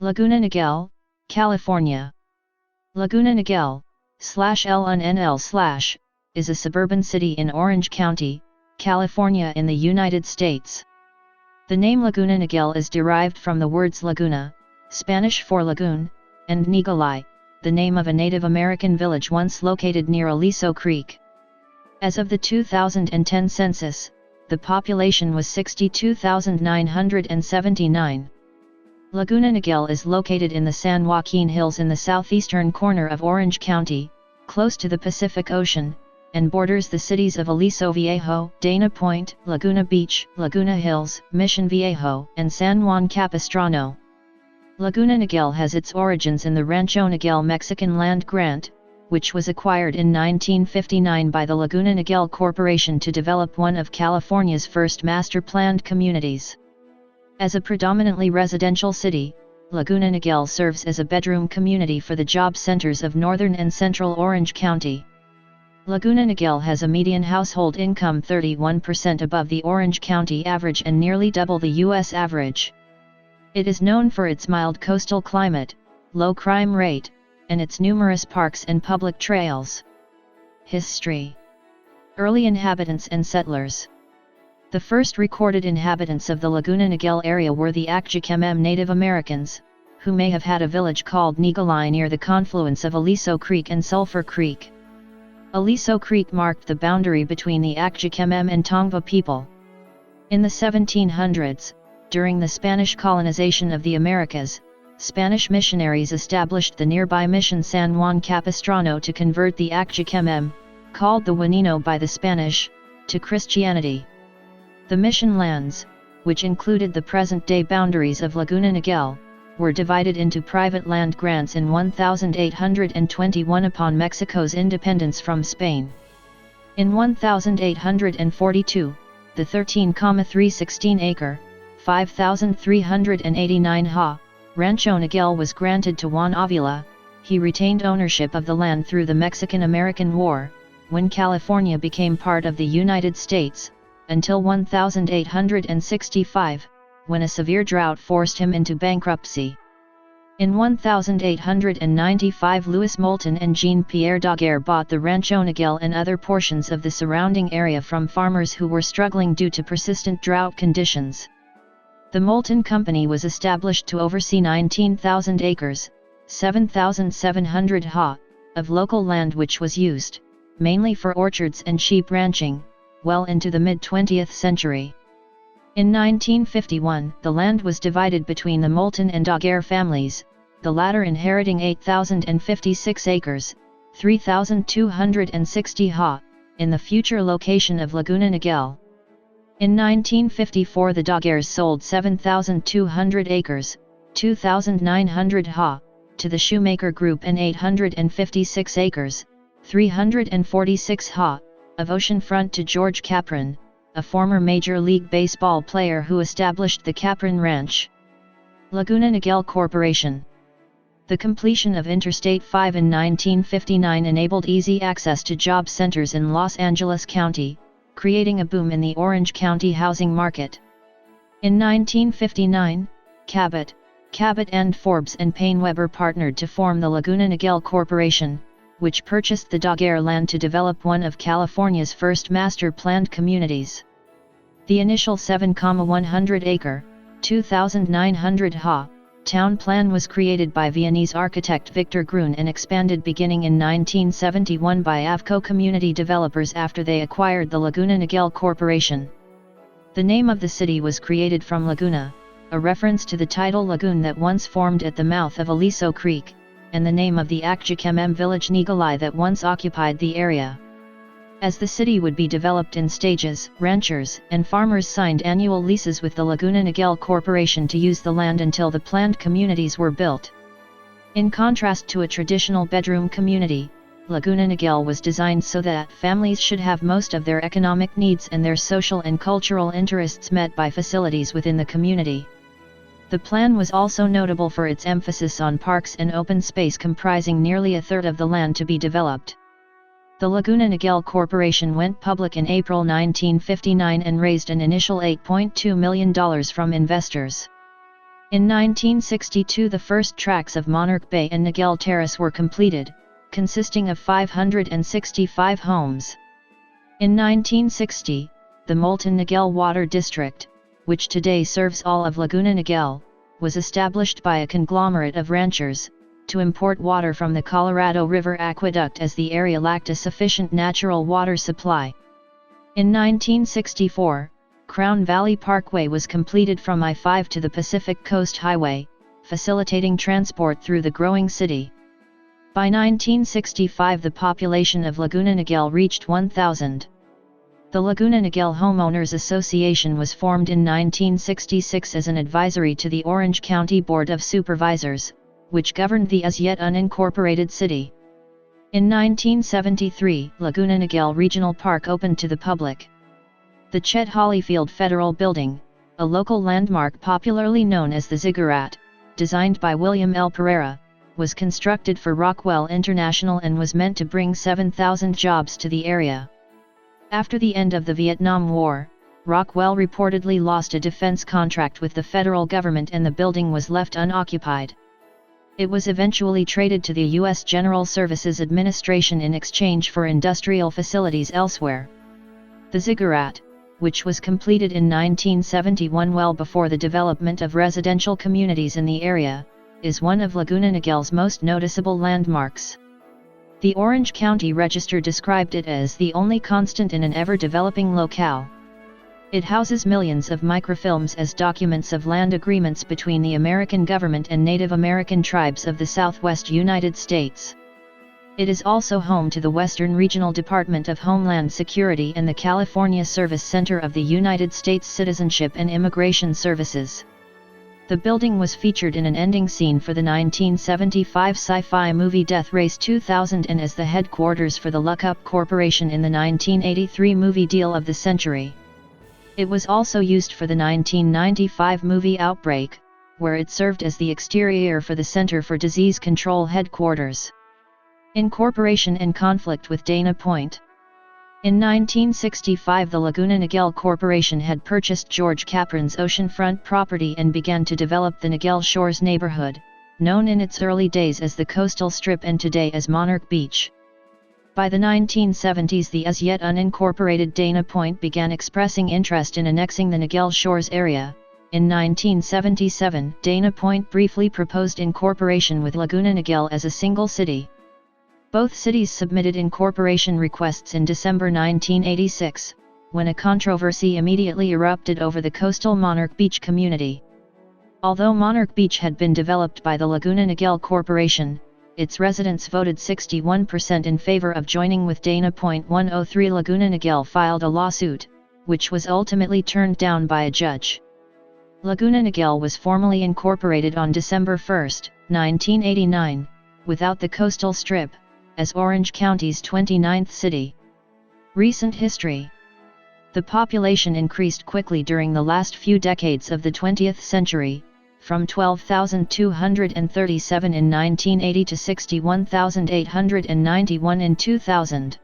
Laguna Niguel, California. Laguna Niguel, /LNL/ is a suburban city in Orange County, California in the United States. The name Laguna Niguel is derived from the words laguna, Spanish for lagoon, and Niguelay, the name of a Native American village once located near Aliso Creek. As of the 2010 census, the population was 62,979. Laguna Niguel is located in the San Joaquin Hills in the southeastern corner of Orange County, close to the Pacific Ocean, and borders the cities of Aliso Viejo, Dana Point, Laguna Beach, Laguna Hills, Mission Viejo, and San Juan Capistrano. Laguna Niguel has its origins in the Rancho Niguel Mexican land grant, which was acquired in 1959 by the Laguna Niguel Corporation to develop one of California's first master-planned communities. As a predominantly residential city, Laguna Niguel serves as a bedroom community for the job centers of northern and central Orange County. Laguna Niguel has a median household income 31% above the Orange County average and nearly double the U.S. average. It is known for its mild coastal climate, low crime rate, and its numerous parks and public trails. History. Early inhabitants and settlers. The first recorded inhabitants of the Laguna Niguel area were the Akjicemem Native Americans, who may have had a village called Niguelay near the confluence of Aliso Creek and Sulphur Creek. Aliso Creek marked the boundary between the Akjicemem and Tongva people. In the 1700s, during the Spanish colonization of the Americas, Spanish missionaries established the nearby mission San Juan Capistrano to convert the Akjicemem, called the Juanino by the Spanish, to Christianity. The mission lands, which included the present-day boundaries of Laguna Niguel, were divided into private land grants in 1821 upon Mexico's independence from Spain. In 1842, the 13,316-acre, 5,389 ha, Rancho Niguel was granted to Juan Avila. He retained ownership of the land through the Mexican-American War, when California became part of the United States, until 1865, when a severe drought forced him into bankruptcy. In 1895 Louis Moulton and Jean-Pierre Daguerre bought the Rancho Niguel and other portions of the surrounding area from farmers who were struggling due to persistent drought conditions. The Moulton Company was established to oversee 19,000 acres, 7,700 ha, of local land which was used, mainly for orchards and sheep ranching, well into the mid-20th century. In 1951, the land was divided between the Moulton and Daguerre families, the latter inheriting 8,056 acres, 3,260 ha, in the future location of Laguna Niguel. In 1954 the Daguerres sold 7,200 acres, 2,900 ha, to the Shoemaker Group and 856 acres, 346 ha, of oceanfront to George Capron, a former Major League Baseball player who established the Capron Ranch. Laguna Niguel Corporation. The completion of Interstate 5 in 1959 enabled easy access to job centers in Los Angeles County, creating a boom in the Orange County housing market. In 1959, Cabot and Forbes and PaineWebber partnered to form the Laguna Niguel Corporation, which purchased the Daguerre land to develop one of California's first master-planned communities. The initial 7,100-acre, 2,900 ha, town plan was created by Viennese architect Victor Gruen and expanded beginning in 1971 by Avco Community Developers after they acquired the Laguna Niguel Corporation. The name of the city was created from Laguna, a reference to the tidal lagoon that once formed at the mouth of Aliso Creek, and the name of the Akjicemem village Niguelay that once occupied the area. As the city would be developed in stages, ranchers and farmers signed annual leases with the Laguna Niguel Corporation to use the land until the planned communities were built. In contrast to a traditional bedroom community, Laguna Niguel was designed so that families should have most of their economic needs and their social and cultural interests met by facilities within the community. The plan was also notable for its emphasis on parks and open space comprising nearly a third of the land to be developed. The Laguna Niguel Corporation went public in April 1959 and raised an initial $8.2 million from investors. In 1962 the first tracks of Monarch Bay and Niguel Terrace were completed, consisting of 565 homes. In 1960, the Molten Niguel Water District, which today serves all of Laguna Niguel, was established by a conglomerate of ranchers, to import water from the Colorado River Aqueduct as the area lacked a sufficient natural water supply. In 1964, Crown Valley Parkway was completed from I-5 to the Pacific Coast Highway, facilitating transport through the growing city. By 1965 the population of Laguna Niguel reached 1,000. The Laguna Niguel Homeowners Association was formed in 1966 as an advisory to the Orange County Board of Supervisors, which governed the as yet unincorporated city. In 1973, Laguna Niguel Regional Park opened to the public. The Chet Hollyfield Federal Building, a local landmark popularly known as the Ziggurat, designed by William L. Pereira, was constructed for Rockwell International and was meant to bring 7,000 jobs to the area. After the end of the Vietnam War, Rockwell reportedly lost a defense contract with the federal government and the building was left unoccupied. It was eventually traded to the U.S. General Services Administration in exchange for industrial facilities elsewhere. The Ziggurat, which was completed in 1971 well before the development of residential communities in the area, is one of Laguna Niguel's most noticeable landmarks. The Orange County Register described it as the only constant in an ever-developing locale. It houses millions of microfilms as documents of land agreements between the American government and Native American tribes of the Southwest United States. It is also home to the Western Regional Department of Homeland Security and the California Service Center of the United States Citizenship and Immigration Services. The building was featured in an ending scene for the 1975 sci-fi movie Death Race 2000 and as the headquarters for the Lookup Corporation in the 1983 movie Deal of the Century. It was also used for the 1995 movie Outbreak, where it served as the exterior for the Center for Disease Control headquarters. Incorporation and conflict with Dana Point. In 1965 the Laguna Niguel Corporation had purchased George Capron's oceanfront property and began to develop the Niguel Shores neighborhood, known in its early days as the Coastal Strip and today as Monarch Beach. By the 1970s the as yet unincorporated Dana Point began expressing interest in annexing the Niguel Shores area. In 1977, Dana Point briefly proposed incorporation with Laguna Niguel as a single city. Both cities submitted incorporation requests in December 1986, when a controversy immediately erupted over the coastal Monarch Beach community. Although Monarch Beach had been developed by the Laguna Niguel Corporation, its residents voted 61% in favor of joining with Dana Point. 103 Laguna Niguel filed a lawsuit, which was ultimately turned down by a judge. Laguna Niguel was formally incorporated on December 1, 1989, without the coastal strip, as Orange County's 29th city. Recent history. The population increased quickly during the last few decades of the 20th century, from 12,237 in 1980 to 61,891 in 2000.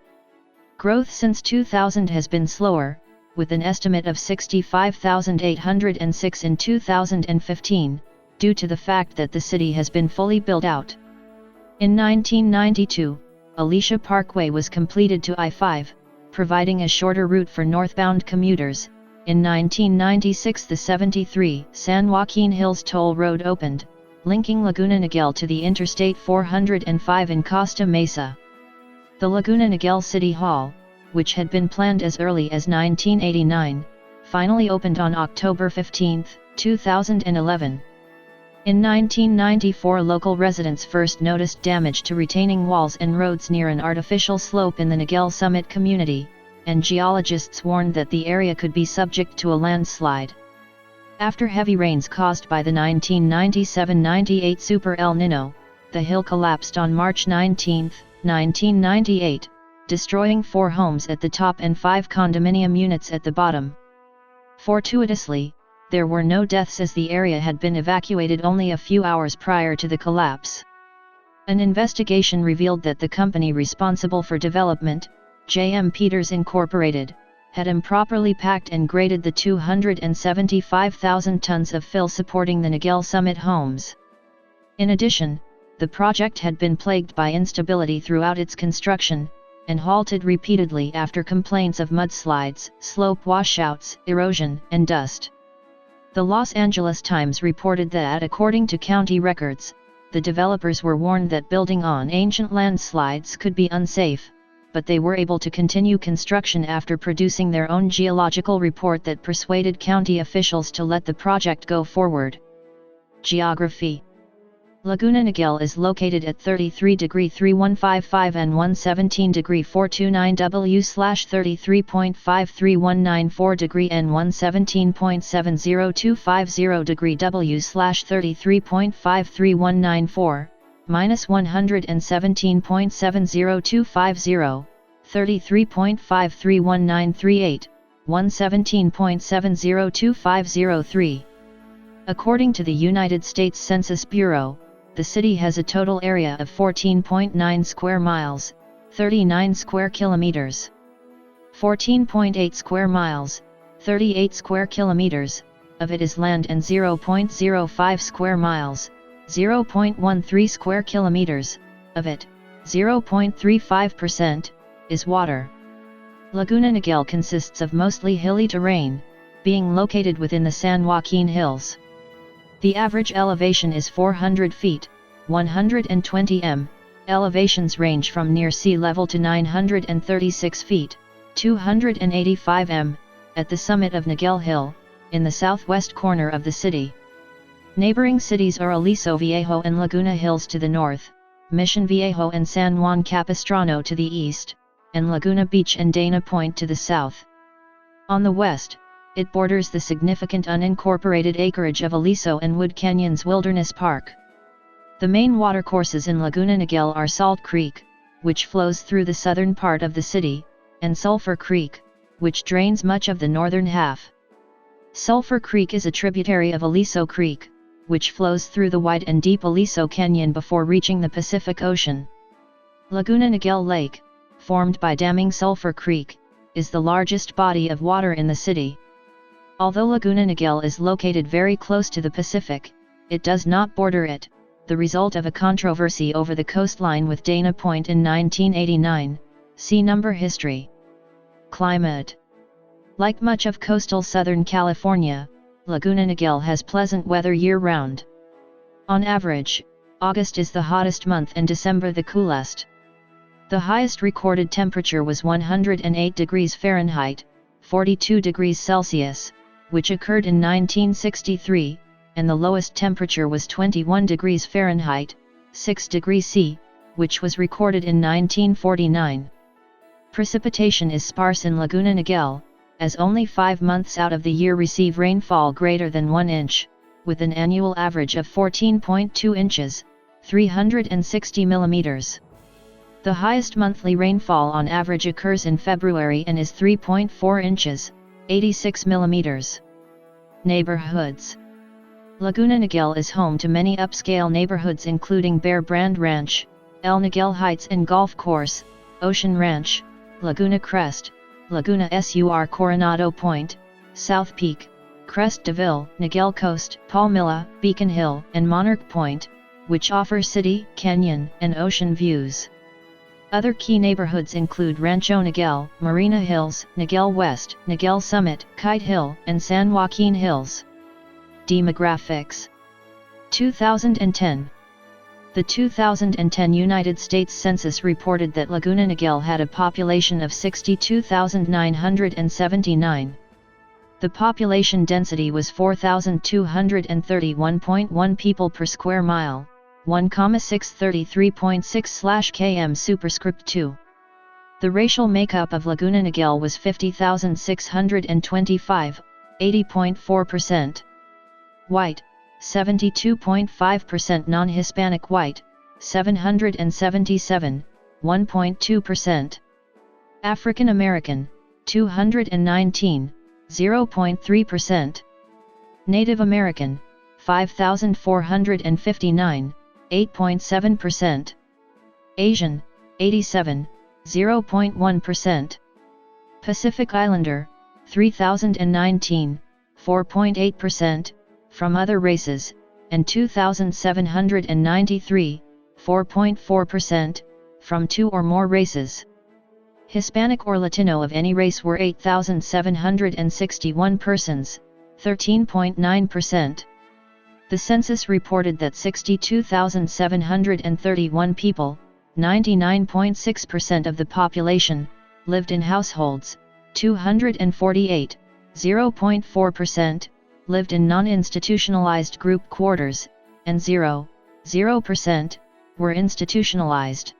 Growth since 2000 has been slower, with an estimate of 65,806 in 2015, due to the fact that the city has been fully built out. In 1992, Alicia Parkway was completed to I-5, providing a shorter route for northbound commuters. In 1996 the 73 San Joaquin Hills Toll Road opened, linking Laguna Niguel to the Interstate 405 in Costa Mesa. The Laguna Niguel City Hall, which had been planned as early as 1989, finally opened on October 15, 2011. In 1994 local residents first noticed damage to retaining walls and roads near an artificial slope in the Niguel Summit community, and geologists warned that the area could be subject to a landslide. After heavy rains caused by the 1997-98 Super El Niño, the hill collapsed on March 19, 1998, destroying 4 homes at the top and 5 condominium units at the bottom. Fortuitously, there were no deaths as the area had been evacuated only a few hours prior to the collapse. An investigation revealed that the company responsible for development, J.M. Peters Incorporated, had improperly packed and graded the 275,000 tons of fill supporting the Niguel Summit homes. In addition, the project had been plagued by instability throughout its construction, and halted repeatedly after complaints of mudslides, slope washouts, erosion, and dust. The Los Angeles Times reported that, according to county records, the developers were warned that building on ancient landslides could be unsafe, but they were able to continue construction after producing their own geological report that persuaded county officials to let the project go forward. Geography. Laguna Niguel is located at 33°3155 and 117°429 W/33.53194° and 117.70250° W/33.53194, -117.70250, 33.53198, 117.70250. According to the United States Census Bureau, the city has a total area of 14.9 square miles, 39 square kilometers. 14.8 square miles, 38 square kilometers, of it is land, and 0.05 square miles, 0.13 square kilometers, of it, 0.35%, is water. Laguna Niguel consists of mostly hilly terrain, being located within the San Joaquin Hills. The average elevation is 400 feet, 120 m. Elevations range from near sea level to 936 feet, 285 m, at the summit of Niguel Hill, in the southwest corner of the city. Neighboring cities are Aliso Viejo and Laguna Hills to the north, Mission Viejo and San Juan Capistrano to the east, and Laguna Beach and Dana Point to the south. On the west, it borders the significant unincorporated acreage of Aliso and Wood Canyons Wilderness Park. The main watercourses in Laguna Niguel are Salt Creek, which flows through the southern part of the city, and Sulphur Creek, which drains much of the northern half. Sulphur Creek is a tributary of Aliso Creek, which flows through the wide and deep Aliso Canyon before reaching the Pacific Ocean. Laguna Niguel Lake, formed by damming Sulphur Creek, is the largest body of water in the city. Although Laguna Niguel is located very close to the Pacific, it does not border it, the result of a controversy over the coastline with Dana Point in 1989, see Number History. Climate. Like much of coastal Southern California, Laguna Niguel has pleasant weather year-round. On average, August is the hottest month and December the coolest. The highest recorded temperature was 108 degrees Fahrenheit, 42 degrees Celsius, which occurred in 1963, and the lowest temperature was 21 degrees Fahrenheit, 6 degrees C, which was recorded in 1949. Precipitation is sparse in Laguna Niguel, as only 5 months out of the year receive rainfall greater than 1 inch, with an annual average of 14.2 inches, 360 millimeters. The highest monthly rainfall on average occurs in February and is 3.4 inches, 86 millimeters. Neighborhoods. Laguna Niguel is home to many upscale neighborhoods including Bear Brand Ranch, El Niguel Heights and Golf Course, Ocean Ranch, Laguna Crest, Laguna Sur Coronado Point, South Peak, Crest de Ville, Niguel Coast, Palmilla, Beacon Hill, and Monarch Point, which offer city, canyon, and ocean views. Other key neighborhoods include Rancho Niguel, Marina Hills, Niguel West, Niguel Summit, Kite Hill, and San Joaquin Hills. Demographics. 2010. The 2010 United States Census reported that Laguna Niguel had a population of 62,979. The population density was 4,231.1 people per square mile, 1,633.6/km superscript 2. The racial makeup of Laguna Niguel was 50,625, 80.4%. White, 72.5%. Non-Hispanic white, 777, 1.2%. African American, 219, 0.3%. Native American, 5,459, 8.7%. Asian, 87, 0.1%. Pacific Islander, 3019, 4.8%, from other races, and 2793, 4.4%, from 2 or more races. Hispanic or Latino of any race were 8,761 persons, 13.9%. The census reported that 62,731 people, 99.6% of the population, lived in households, 248, 0.4%, lived in non-institutionalized group quarters, and 0.0%, were institutionalized.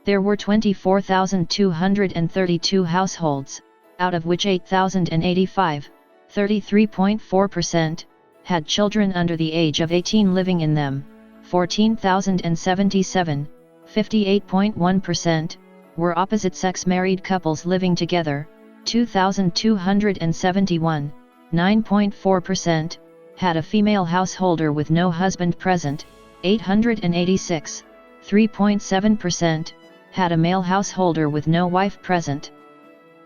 There were 24,232 households, out of which 8,085, 33.4%, had children under the age of 18 living in them, 14,077, 58.1%, were opposite-sex married couples living together, 2,271, 9.4%, had a female householder with no husband present, 886, 3.7%, had a male householder with no wife present.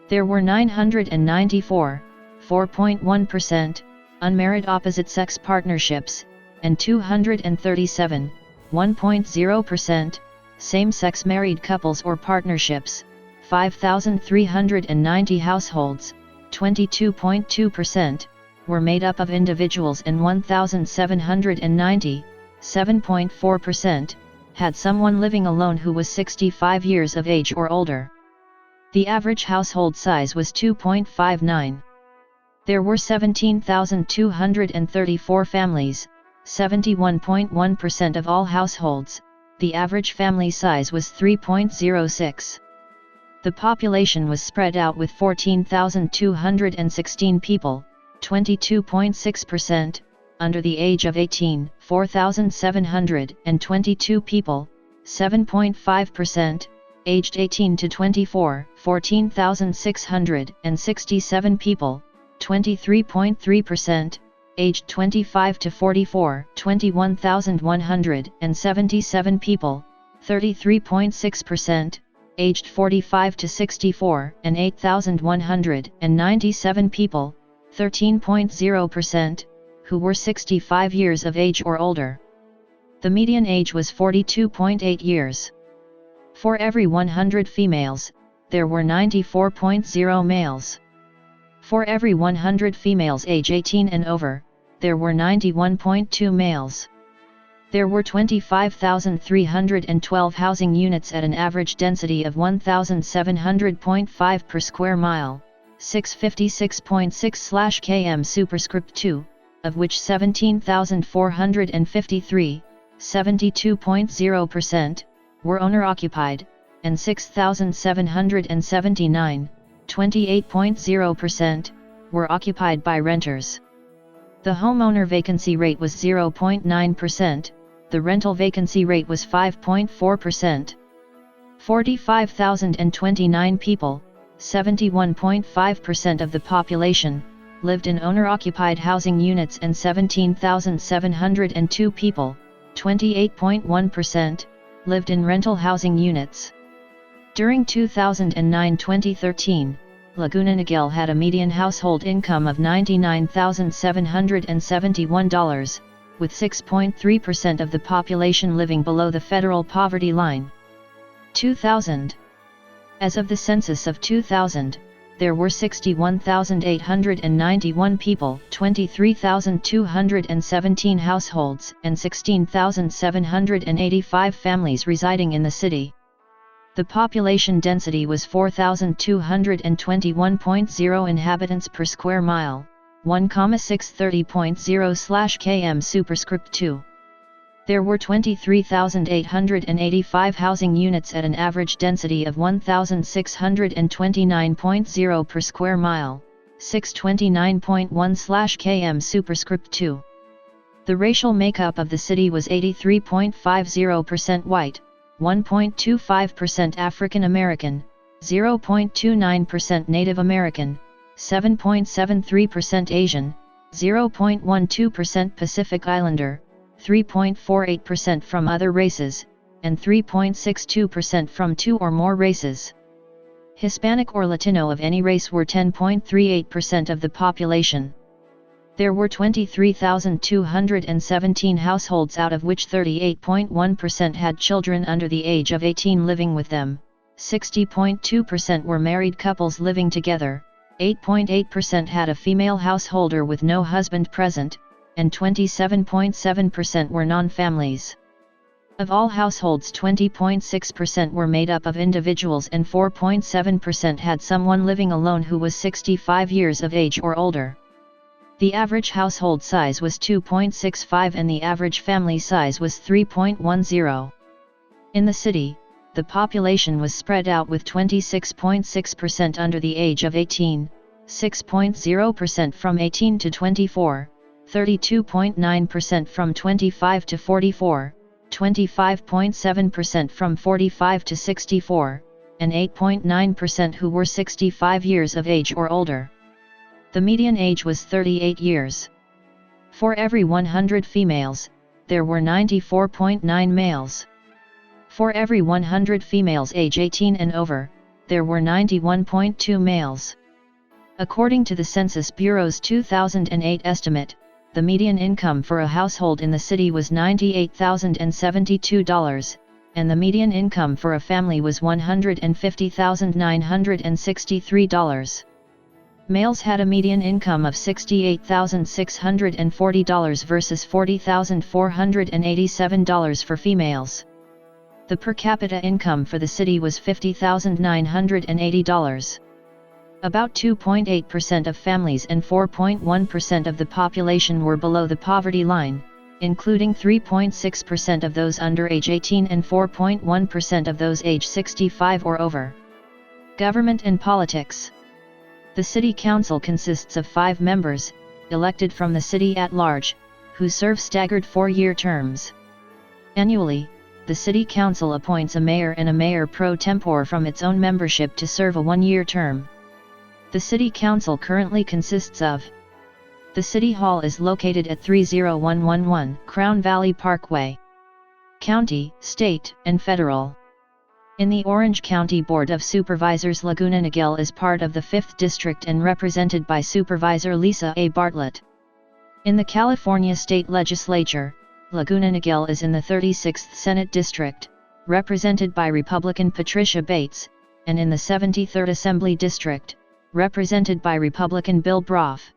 There were 994, 4.1%, unmarried opposite-sex partnerships, and 237, 1.0%, same-sex married couples or partnerships. 5,390 households, 22.2%, were made up of individuals, and 1,790, 7.4%, had someone living alone who was 65 years of age or older. The average household size was 2.59. There were 17,234 families, 71.1% of all households. The average family size was 3.06. The population was spread out with 14,216 people, 22.6%, under the age of 18, 4,722 people, 7.5%, aged 18 to 24, 14,667 people, 23.3%, aged 25 to 44, 21,177 people, 33.6%, aged 45 to 64, and 8,197 people, 13.0%, who were 65 years of age or older. The median age was 42.8 years. For every 100 females, there were 94.0 males. For every 100 females age 18 and over, there were 91.2 males. There were 25,312 housing units at an average density of 1,700.5 per square mile, 656.6/km superscript 2, of which 17,453, 72.0%, were owner-occupied, and 6,779, 28.0%, were occupied by renters. The homeowner vacancy rate was 0.9%, the rental vacancy rate was 5.4%. 45,029 people, 71.5% of the population, lived in owner-occupied housing units, and 17,702 people, 28.1%, lived in rental housing units. During 2009-2013, Laguna Niguel had a median household income of $99,771, with 6.3% of the population living below the federal poverty line. 2000. As of the census of 2000, there were 61,891 people, 23,217 households, and 16,785 families residing in the city. The population density was 4,221.0 inhabitants per square mile, 1,630.0/km superscript 2. There were 23,885 housing units at an average density of 1,629.0 per square mile, 629.1/km superscript 2. The racial makeup of the city was 83.50% white, 1.25% African American, 0.29% Native American, 7.73% Asian, 0.12% Pacific Islander, 3.48% from other races, and 3.62% from 2 or more races. Hispanic or Latino of any race were 10.38% of the population. There were 23,217 households, out of which 38.1% had children under the age of 18 living with them, 60.2% were married couples living together, 8.8% had a female householder with no husband present, and 27.7% were non-families. Of all households, 20.6% were made up of individuals and 4.7% had someone living alone who was 65 years of age or older. The average household size was 2.65 and the average family size was 3.10. In the city, the population was spread out with 26.6% under the age of 18, 6.0% from 18 to 24, 32.9% from 25 to 44, 25.7% from 45 to 64, and 8.9% who were 65 years of age or older. The median age was 38 years. For every 100 females, there were 94.9 males. For every 100 females age 18 and over, there were 91.2 males. According to the Census Bureau's 2008 estimate, the median income for a household in the city was $98,072, and the median income for a family was $150,963. Males had a median income of $68,640 versus $40,487 for females. The per capita income for the city was $50,980. About 2.8% of families and 4.1% of the population were below the poverty line, including 3.6% of those under age 18 and 4.1% of those age 65 or over. Government and politics. The City Council consists of 5 members, elected from the city at large, who serve staggered 4-year terms. Annually, the City Council appoints a mayor and a mayor pro tempore from its own membership to serve a 1-year term. The City Council currently consists of: the City Hall is located at 30111 Crown Valley Parkway. County, State, and Federal. In the Orange County Board of Supervisors, Laguna Niguel is part of the 5th District and represented by Supervisor Lisa A. Bartlett. In the California State Legislature, Laguna Niguel is in the 36th Senate District, represented by Republican Patricia Bates, and in the 73rd Assembly District, represented by Republican Bill Broff.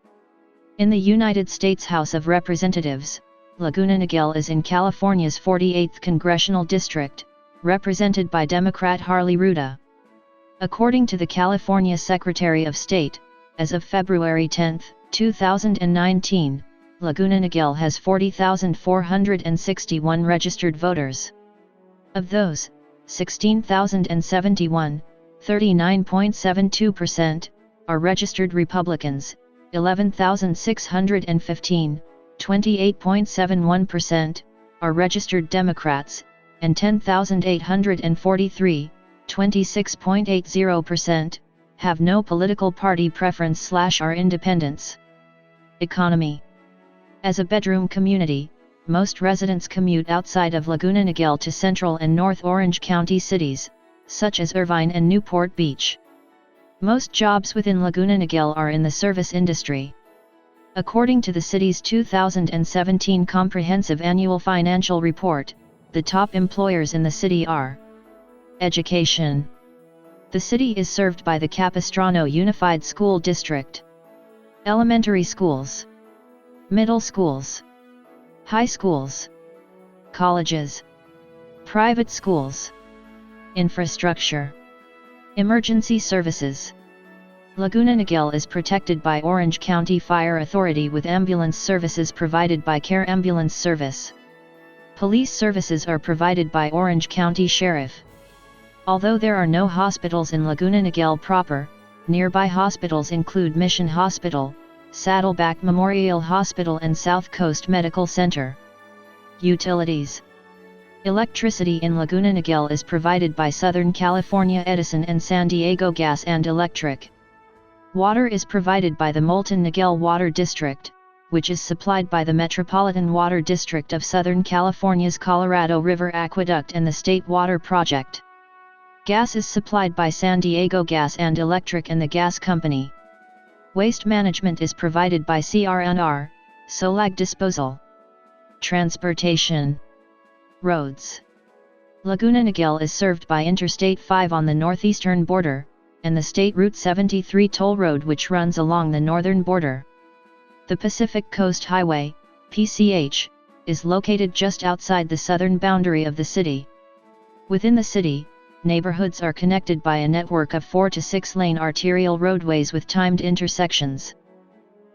In the United States House of Representatives, Laguna Niguel is in California's 48th Congressional District, represented by Democrat Harley Ruda. According to the California Secretary of State, as of February 10, 2019, Laguna Niguel has 40,461 registered voters. Of those, 16,071, 39.72%, are registered Republicans, 11,615, 28.71%, are registered Democrats, and 10,843, 26.80%, have no political party preference / are independents. Economy. As a bedroom community, most residents commute outside of Laguna Niguel to Central and North Orange County cities, such as Irvine and Newport Beach. Most jobs within Laguna Niguel are in the service industry. According to the city's 2017 Comprehensive Annual Financial Report, the top employers in the city are: education. The city is served by the Capistrano Unified School District. Elementary schools, middle schools, high schools, colleges, private schools. Infrastructure. Emergency services. Laguna Niguel is protected by Orange County Fire Authority with ambulance services provided by Care Ambulance Service. Police services are provided by Orange County Sheriff. Although there are no hospitals in Laguna Niguel proper, nearby hospitals include Mission Hospital, Saddleback Memorial Hospital and South Coast Medical Center. Utilities. Electricity in Laguna Niguel is provided by Southern California Edison and San Diego Gas and Electric. Water is provided by the Molten Niguel Water District, which is supplied by the Metropolitan Water District of Southern California's Colorado River Aqueduct and the State Water Project. Gas is supplied by San Diego Gas and Electric and the Gas Company. Waste management is provided by CR&R, Solag Disposal. Transportation. Roads. Laguna Niguel is served by Interstate 5 on the northeastern border, and the State Route 73 toll road which runs along the northern border. The Pacific Coast Highway, PCH, is located just outside the southern boundary of the city. Within the city, neighborhoods are connected by a network of 4 to 6 lane arterial roadways with timed intersections.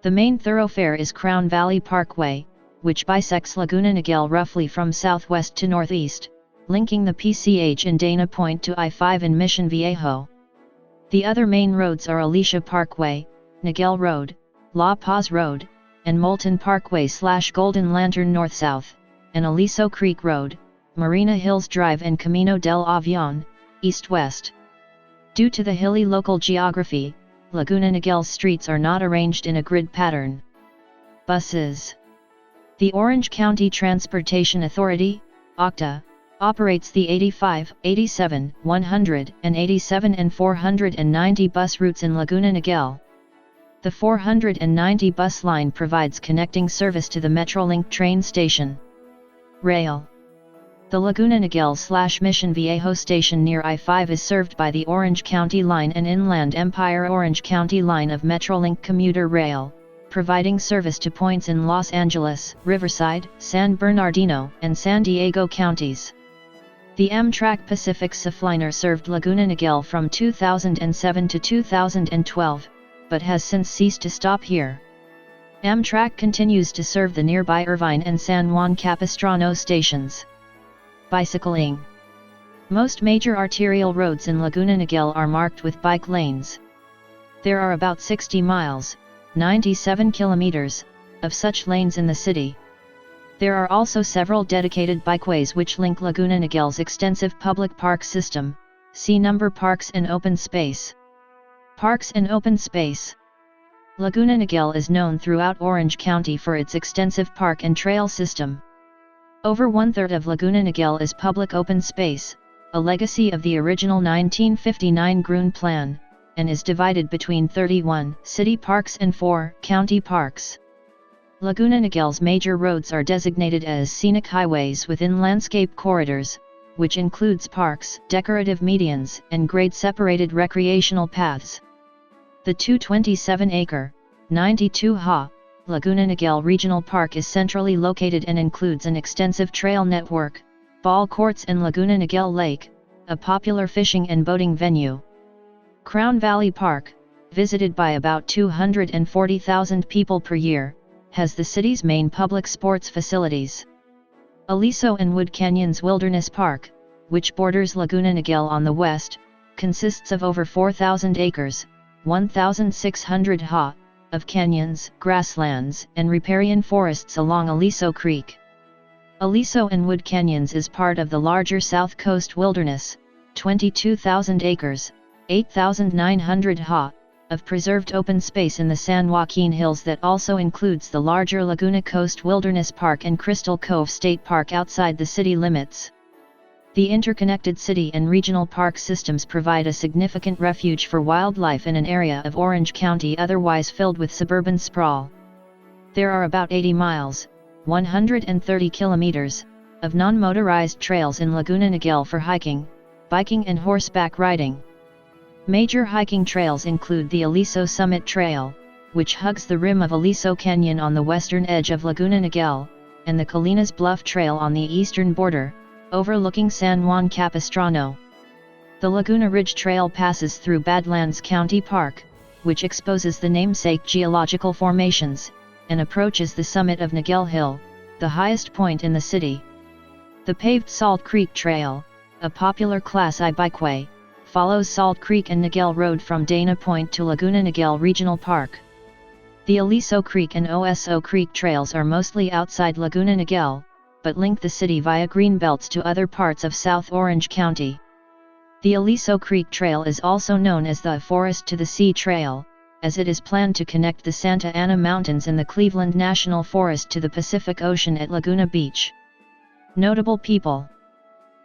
The main thoroughfare is Crown Valley Parkway, which bisects Laguna Niguel roughly from southwest to northeast, linking the PCH in Dana Point to I-5 in Mission Viejo. The other main roads are Alicia Parkway, Niguel Road, La Paz Road, and Moulton Parkway/Golden Lantern North-South, and Aliso Creek Road, Marina Hills Drive and Camino del Avion, East-West. Due to the hilly local geography, Laguna Niguel's streets are not arranged in a grid pattern. Buses. The Orange County Transportation Authority, OCTA, operates the 85, 87, 100, and 87 and 490 bus routes in Laguna Niguel. The 490 bus line provides connecting service to the Metrolink train station. Rail. The Laguna Niguel/Mission Viejo station near I-5 is served by the Orange County Line and Inland Empire Orange County Line of Metrolink commuter rail, providing service to points in Los Angeles, Riverside, San Bernardino, and San Diego counties. The Amtrak Pacific Surfliner served Laguna Niguel from 2007 to 2012, but has since ceased to stop here. Amtrak continues to serve the nearby Irvine and San Juan Capistrano stations. Bicycling. Most major arterial roads in Laguna Niguel are marked with bike lanes. There are about 60 miles, 97 kilometers, of such lanes in the city. There are also several dedicated bikeways which link Laguna Niguel's extensive public park system. See number Parks and Open Space. Parks and Open Space. Laguna Niguel is known throughout Orange County for its extensive park and trail system. Over one-third of Laguna Niguel is public open space, a legacy of the original 1959 Gruen Plan, and is divided between 31 city parks and 4 county parks. Laguna Niguel's major roads are designated as scenic highways within landscape corridors, which includes parks, decorative medians, and grade-separated recreational paths. The 227-acre, 92-ha, Laguna Niguel Regional Park is centrally located and includes an extensive trail network, ball courts and Laguna Niguel Lake, a popular fishing and boating venue. Crown Valley Park, visited by about 240,000 people per year, has the city's main public sports facilities. Aliso and Wood Canyons Wilderness Park, which borders Laguna Niguel on the west, consists of over 4,000 acres, 1,600 ha, of canyons, grasslands, and riparian forests along Aliso Creek. Aliso and Wood Canyons is part of the larger South Coast Wilderness, 22,000 acres, 8,900 ha, of preserved open space in the San Joaquin Hills that also includes the larger Laguna Coast Wilderness Park and Crystal Cove State Park outside the city limits. The interconnected city and regional park systems provide a significant refuge for wildlife in an area of Orange County otherwise filled with suburban sprawl. There are about 80 miles, 130 kilometers, of non-motorized trails in Laguna Niguel for hiking, biking and horseback riding. Major hiking trails include the Aliso Summit Trail, which hugs the rim of Aliso Canyon on the western edge of Laguna Niguel, and the Colinas Bluff Trail on the eastern border, overlooking San Juan Capistrano. The Laguna Ridge Trail passes through Badlands County Park, which exposes the namesake geological formations, and approaches the summit of Niguel Hill, the highest point in the city. The paved Salt Creek Trail, a popular Class I bikeway, follows Salt Creek and Niguel Road from Dana Point to Laguna Niguel Regional Park. The Aliso Creek and Oso Creek trails are mostly outside Laguna Niguel, but link the city via greenbelts to other parts of South Orange County. The Aliso Creek Trail is also known as the Forest to the Sea Trail, as it is planned to connect the Santa Ana Mountains and the Cleveland National Forest to the Pacific Ocean at Laguna Beach. Notable people.